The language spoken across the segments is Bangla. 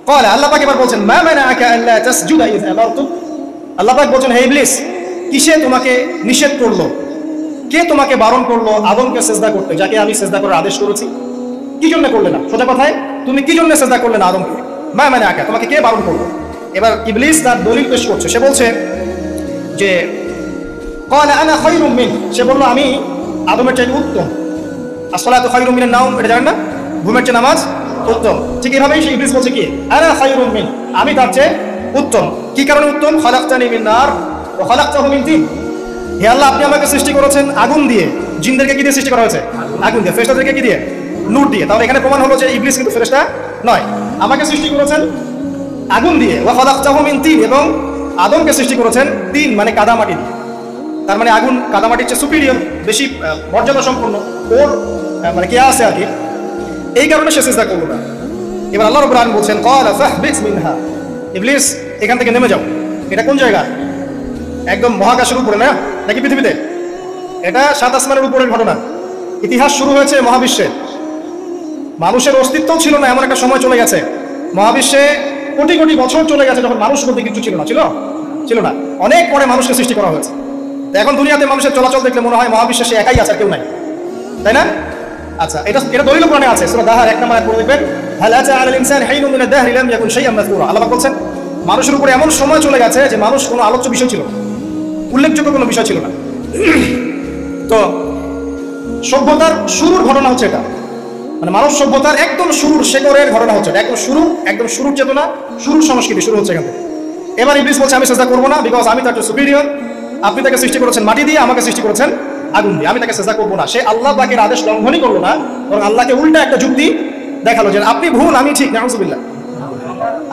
ক্বালা, আল্লাহ পাক এবার বলছেন মা মানাআকা আল্লা তাসজুদা ইয আমারতুক। আল্লাহ পাক বলছেন হে ইবলিস, কিসে তোমাকে নিষেধ করলো, কে তোমাকে বারণ করলো আদমকে সিজদা করতে, যাকে আমি সিজদা করার আদেশ করেছি? কি জন্য করলে না? সোজা কথায় তুমি কি জন্য সিজদা করলে না আদমকে? মা মানাআকা, তোমাকে কে বারণ করলো? এবার ইবলিস তার দলিল পেশ করছে। সে বলছে যে ক্বালা আনা খায়রুম মিন, সে বলল আমি আদমের চাইতে উত্তম। আসসালাতু খায়রুম মিনান নাওম, এটা জানেন না? ঘুমের চেয়ে নামাজ উত্তম। ঠিক এইভাবেই সে ইবলিস বলছে কি আনা খায়রুম মিন, আমি তার চেয়ে উত্তম। কি কারণে উত্তম? খালাকতানি মিন নার ওয়া খালাকতাহু মিন তিন। হে আল্লাহ, আপনি আমাকে সৃষ্টি করেছেন আগুন দিয়ে, জিনদেরকে কি দিয়ে সৃষ্টি করা হয়েছে? আগুন দিয়ে। ফেরেশতাদেরকে কি দিয়ে? নূর দিয়ে। তাহলে এখানে প্রমাণ হলো যে ইবলিস কিন্তু ফেরেশতা নয়। আমাকে সৃষ্টি করেছেন আগুন দিয়ে, ওয়া খালাকতাহু মিন তিন, এবং আদমকে সৃষ্টি করেছেন তিন মানে কাদামাটি দিয়ে। তার মানে আগুন কাদামাটির চেয়ে সুপিরিয়র, বেশি মর্যাদা সম্পন্ন, ওর মানে কে আছে আর কি। এই কারণে সে সিজদা করলো না। এবার আল্লাহ রাব্বুল আলামিন বলছেন ক্বালা ফাহবিস মিনহা, ইবলিস এখান থেকে নেমে যাও। এটা কোন জায়গা? একদম মহাকাশের উপরে না, নাকি পৃথিবীতে? এটা 7 আসমানের উপরের ঘটনা। ইতিহাস শুরু হয়েছে মহাবিশ্বে। মানুষের অস্তিত্বও ছিল না, এমন একটা সময় চলে গেছে মহাবিশ্বে, কোটি কোটি বছর চলে গেছে যখন মানুষ বলতে কিছু ছিল না। ছিল না। অনেক পরে মানুষকে সৃষ্টি করা হয়েছে। এখন দুনিয়াতে মানুষের চলাচল দেখলে মনে হয় মহাবিশ্বে সে একাই আছে, কেউ নাই, তাই না? আচ্ছা, এটা দলিল কোরআনে আছে। সূরা দাহার 1 নম্বর আয়াত পড়ে দেখবেন হাল আতা আলাল ইনসানি হাইনুম মিনাদ দাহরি লাম ইয়াকুন শাইআন মাযকুরা। আল্লাহ বলছেন মানুষের উপরে এমন সময় চলে গেছে যে মানুষ কোনো আলোচ্য বিষয় ছিল, উল্লেখযোগ্য কোনো বিষয় ছিল না। তো সভ্যতার শুরুর ঘটনা হচ্ছে এটা, মানে মানব সভ্যতার একদম শুরুর শেকড়ের ঘটনা হচ্ছে এটা। একদম শুরুর চেতনা, শুরুর সংস্কৃতি শুরু হচ্ছে এখান থেকে। এবার ইবলিস বলছে আমি সিজদা করবো না, বিকজ আমি তার চেয়ে সুপিরিয়র। আপনি তাকে সৃষ্টি করেছেন মাটি দিয়ে, আমাকে সৃষ্টি করেছেন আগুন দিয়ে, আমি তাকে সিজদা করবো না। সে আল্লাহ পাকের আদেশ লঙ্ঘনই করলো না, বরং আল্লাহকে উল্টা একটা যুক্তি দেখালো যে আপনি ভুল, আমি ঠিক। নাউযুবিল্লাহ,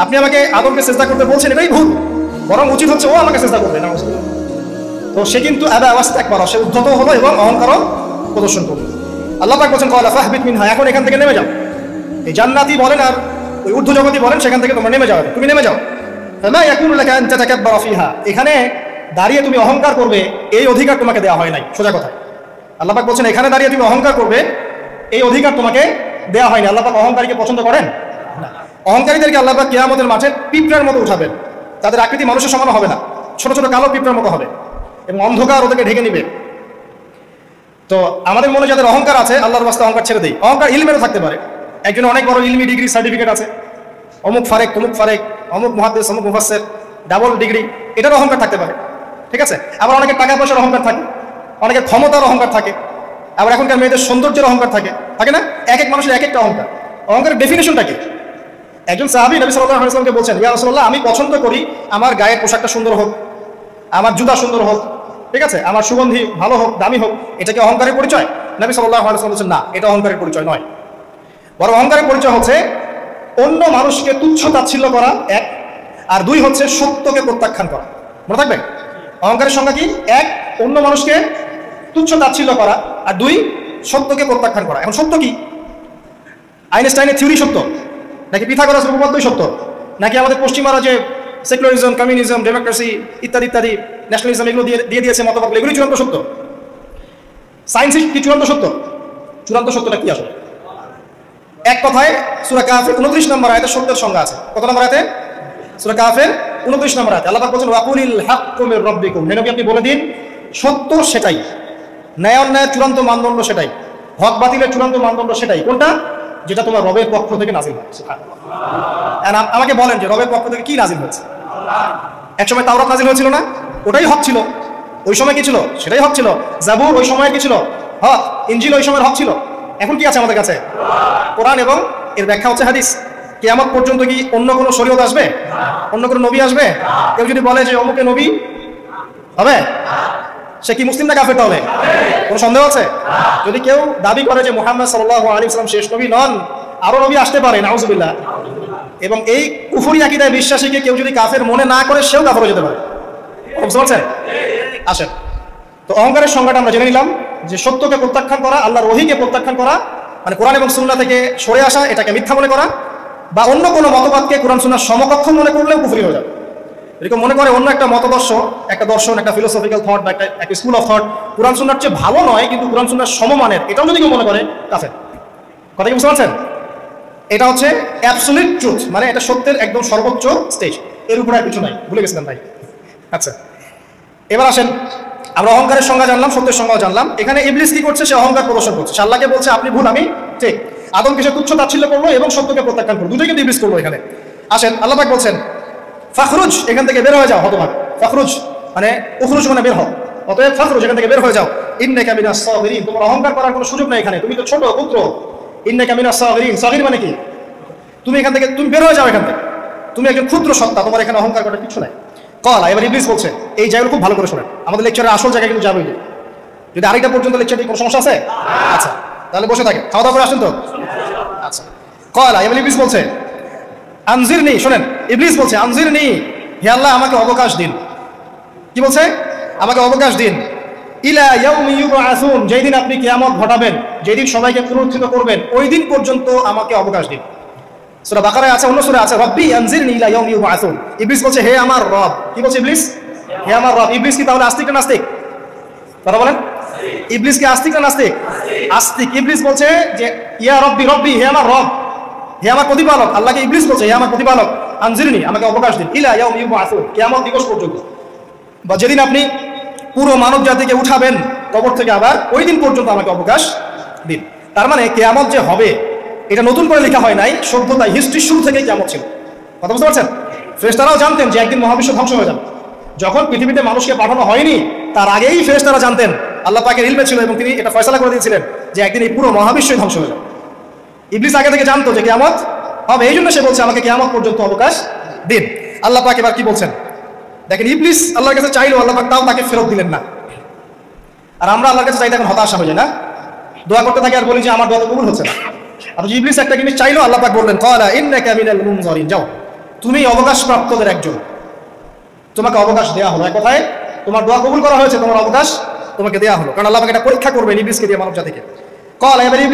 আপনি আমাকে আদমকে সিজদা করতে বলছেন, এটাই ভুল, বরং উচিত হচ্ছে ও আমাকে সিজদা করবে। নাউযুবিল্লাহ। তো সে কিন্তু আবা ওয়াস্তাকবারা, সে উদ্ধত হলো এবং অহংকারও প্রদর্শন করলো। আল্লাহ পাক বলেন ক্বালা ফাহবিত মিনহা, এখন এখান থেকে নেমে যাও। এই জান্নাতি বলেন আর ওই ঊর্ধ্ব জগতি বলেন, সেখান থেকে তোমরা নেমে যাও, তুমি নেমে যাও। ফামা ইয়াকুনু লাকা আন তাতাকাব্বারা ফিহা, এখানে দাঁড়িয়ে তুমি অহংকার করবে এই অধিকার তোমাকে দেওয়া হয় নাই। সোজা কথা, আল্লাহ পাক বলছেন এখানে দাঁড়িয়ে তুমি অহংকার করবে এই অধিকার তোমাকে দেওয়া হয়নি। আল্লাহ পাক অহংকারীকে পছন্দ করেন না। অহংকারীদেরকে আল্লাহ পাক কিয়ামতের মাঠে পিঁপড়ার মতো উঠাবেন। তাদের আকৃতি মানুষের সমান হবে না, ছোট ছোট কালো পিঁপড়ার মতো হবে এবং অন্ধকার ওদেরকে ঢেকে নিবে। তো আমাদের মনে যাদের অহংকার আছে, আল্লাহর রাস্তায় অহংকার ছেড়ে দেই। অহংকার ইলমেরও থাকতে পারে, একজন অনেক বড় ইলমি ডিগ্রি সার্টিফিকেট আছে, অমুক ফারেক তমুক ফারেক, অমুক মুহাদ্দিস অমুক মুফাসসির, ডাবল ডিগ্রি, এটার অহংকার থাকতে পারে, ঠিক আছে। আবার অনেকের টাকা পয়সার অহংকার থাকে, অনেকের ক্ষমতার অহংকার থাকে, আবার এখনকার মেয়েদের সৌন্দর্যের অহংকার থাকে না? এক এক মানুষের এক একটা অহংকার। অহংকারের ডেফিনেশনটা কি? একজন সাহাবী নবী সাল্লাল্লাহু আলাইহি ওয়াসাল্লামকে বলছেন ইয়া রাসূলুল্লাহ, আমি পছন্দ করি আমার গায়ের পোশাকটা সুন্দর হোক, আমার জুতা সুন্দর হোক, ঠিক আছে, আমার সুগন্ধি ভালো হোক, দামি হোক। এটা কি অহংকারের পরিচয়? নবী সাল্লাল্লাহু আলাইহি ওয়াসাল্লাম বলছেন না, এটা অহংকারের পরিচয় নয়। বরং অহংকারের পরিচয় হচ্ছে অন্য মানুষকে তুচ্ছ তাচ্ছিল্য করা, এক, আর দুই হচ্ছে সত্যকে প্রত্যাখ্যান করা। মনে থাকবে অহংকারের সংজ্ঞা কি? এক, অন্য মানুষকে তুচ্ছ তাচ্ছিল্য করা, আর দুই, সত্যকে প্রত্যাখ্যান করা। এখন সত্য কি? আইনস্টাইনের থিওরি সত্য, নাকি পিথাগোরাসের উপপাদ্যই সত্য, নাকি আমাদের পশ্চিমারা যে সেকুলারিজম, কমিউনিজম, ডেমোক্রেসি ইত্যাদি ইত্যাদি, ন্যাশনালিজম এগুলো দিয়ে দিয়েছে মতবাদ, এগুলি চূড়ান্ত সত্য? সায়েন্স কি চূড়ান্ত সত্য? চূড়ান্ত সত্যটা কি আসলে? এক কথায় সূরা কাফের 29 নম্বর আয়াতে সত্যের সংজ্ঞা আছে। কত নম্বর আয়াতে? সূরা কাফের 29 নম্বর আয়াতে আল্লাহ পাক বলেন ওয়াকুলিল হাক্কু মির রাব্বিকুম, হে নবী আপনি বলে দিন সত্য সেটাই, ন্যায় অন্যায়ের চূড়ান্ত মানদণ্ড সেটাই, হক বাতিলের চূড়ান্ত মানদণ্ড সেটাই। কোনটা? যেটা তোমার রবের পক্ষ থেকে নাজিল হয়েছে। সুবহানাল্লাহ। আমাকে বলেন যে রবের পক্ষ থেকে কি নাজিল হয়েছে? এক সময় তাওরাত নাজিল হয়েছিল না? ওটাই হক ছিল। ওই সময় কি ছিল? সেটাই হক ছিল। জাবুর ওই সময় কি ছিল? হক। ইনজিল ওই সময়ের হক ছিল। এখন কি আছে আমাদের কাছে? কোরআন, এবং এর ব্যাখ্যা হচ্ছে হাদিস। কিয়ামত পর্যন্ত কি অন্য কোনো শরীয়ত আসবে? অন্য কোনো নবী আসবে? কেউ যদি বলে যে অমুকে নবী হবে, সে কি মুসলিম না কাফের? তাহলে কোনো সন্দেহ আছে? যদি কেউ দাবি করে যে মুহাম্মদ সাল্লাল্লাহু আলাইহি ওয়াসাল্লাম শেষ নবী নন, আরো নবী আসতে পারে, নাউযুবিল্লাহ, এবং এই কুফরি আকীদায় বিশ্বাসীকে কেউ যদি কাফের মনে না করে, সেও কাফের হয়ে যেতে পারে। বুঝতে পারছেন? আসেন, তো অহংকারের সংজ্ঞাটা আমরা জেনে নিলাম যে সত্যকে প্রত্যাখ্যান করা, আল্লাহর ওহীকে প্রত্যাখ্যান করা, মানে কোরআন এবং সুন্নাহ থেকে সরে আসা, এটাকে মিথ্যা মনে করা, বা অন্য কোনো মতবাদকে কোরআন সুন্নাহর সমকক্ষ মনে করলেও কুফরি হয়ে যাবে। এরকম মনে করে অন্য একটা মতদর্শ, একটা দর্শন, একটা ফিলোসফিক্যাল থট বা একটা স্কুল অফ থট কোরআন সুন্নাহর চেয়ে ভালো নয় কিন্তু কোরআন সুন্নাহর সমমানের, এটাও যদি কেউ মনে করে কাফের। কথা কি বুঝতে পারছেন? এটা হচ্ছে অ্যাবসলিউট ট্রুথ, মানে এটা সত্যের একদম সর্বোচ্চ স্টেজ, এর উপরে আর কিছু নাই। ভুলে গেছিলাম ভাই। আচ্ছা, এবার আসেন, আমরা অহংকারের সংজ্ঞা জানলাম, সত্যের সংজ্ঞাও জানলাম। এখানে ইবলিস কি করছে? সে অহংকার প্রদর্শন করছে। সে আল্লাহকে বলছে আপনি ভুল, আমি ঠিক। আদমকে সে তুচ্ছ তাচ্ছিল্য করলো এবং সত্যকে প্রত্যাখ্যান করলো, দুটোই কিন্তু ইবলিস করলো এখানে। আসেন, আল্লাহ পাক বলছেন ফাখরুজ, এখান থেকে বের হয়ে যাও হতভাগ। ফাখরুজ মানে উখরুজ মানে বের হও, অতএব ফাখরুজ, এখান থেকে বের হয়ে যাও। ইন্নাকা মিনাস সাগিরিন, তোমার অহংকার করার কোনো সুযোগ নাই এখানে, তুমি তো ছোট পুত্র। ইন্নাকা মিনাস সাগিরিন, সাগির মানে কি? তুমি এখান থেকে তুমি বের হয়ে যাও এখান থেকে, তুমি একজন ক্ষুদ্র সত্তা, তোমার এখানে অহংকার করার কিছু নাই। কলা, এবার ইবলিস বলছে, এই জায়গাগুলো খুব ভালো করে শোনেন, আমাদের লেকচারের আসল জায়গায় কিন্তু যাবেই। যদি আরেকটা পর্যন্ত লেকচারটি কোনো সমস্যা আছে? আচ্ছা, তাহলে বসে থাকে, খাওয়া দাওয়া করে আসেন তো। আচ্ছা, কলা, এবার ইবলিস বলছে আনজিরনি, শোনেন, ইবলিস বলছে আনজিরনি, হে আল্লাহ আমাকে অবকাশ দিন। কি বলছে? আমাকে অবকাশ দিন। ইলা ইয়াউমি ইউবআসুন, যেই দিন আপনি কিয়ামত ঘটাবেন, যেদিন সবাইকে পুনরুত্থিত করবেন, ওই দিন পর্যন্ত আমাকে অবকাশ দিন। সূরা বাকারায় আছে, অন্য সূরা আছে, রব্বি আনজিরনি ইলা ইয়াউমি ইউবআসুন। ইবলিস বলছে হে আমার রব। কি বলছে ইবলিস? হে আমার রব। ইবলিস কি তাহলে আস্তিক না নাস্তিক? তারা বলেন, ইবলিস কি আস্তিক না নাস্তিক? আস্তিক। ইবলিস বলছে যে ইয়া রব্বি, রব্বি হে আমার রব, হে আমার প্রতিপালক। আল্লাহকে ইবলিস বলছে হে আমার প্রতিপালক, আনজিরনি আমাকে অবকাশ দিন, ইলা ইয়াউমি ইউবআসুন, কিয়ামত দিবস পর্যন্ত, বা যেদিন আপনি পুরো মানব জাতিকে উঠাবেন কবর থেকে, আবার ওই দিন পর্যন্ত আমাকে অবকাশ দিন। তার মানে কিয়ামত যে হবে এটা নতুন করে লেখা হয় নাই, সভ্যতা হিস্ট্রির শুরু থেকেই কিয়ামত ছিল। কথা বুঝতে পারছেন? ফেরেশতারাও জানতেন যে একদিন মহাবিশ্ব ধ্বংস হয়ে যাবে। যখন পৃথিবীতে মানুষকে পাঠানো হয়নি তার আগেই ফেরেশতারা জানতেন, আল্লাহ পাকের ইলমে ছিল এবং তিনি এটা ফয়সালা করে দিয়েছিলেন যে একদিন এই পুরো মহাবিশ্বই ধ্বংস হয়ে যাবে। ইবলিস আগে থেকে জানতো যে কিয়ামত হবে, এই জন্য সে বলছে আমাকে কিয়ামত পর্যন্ত অবকাশ দিন। আল্লাহ পাক এবার কি বলছেন দেখেন, ইবলিস আল্লাহর কাছে চাইলো, আল্লাহ পাক তাও তাকে ফেরত দিলেন না। আর আমরা আল্লাহর কাছে চাইতে এখন হতাশা হয়ে যায় না, দোয়া করতে থাকি আর বলি যে আমার দোয়া তো কবুল হচ্ছে না। আর ইবলিস একটা জিনিস চাইলো, আল্লাহ পাক বললেন ক্বালা ইন্নাকা মিনাল মুনজারিন, যাও তুমি অবকাশপ্রাপ্তদের একজন, তোমাকে অবকাশ দেওয়া হলো। এক কথায় তোমার দোয়া কবুল করা হয়েছে, তোমার অবকাশ তোমাকে দেওয়া হলো, কারণ আল্লাহ পাক এটা পরীক্ষা করবেন ইবলিসকে দিয়ে মানব জাতিকে। ক্বালা, এবার ইবলিস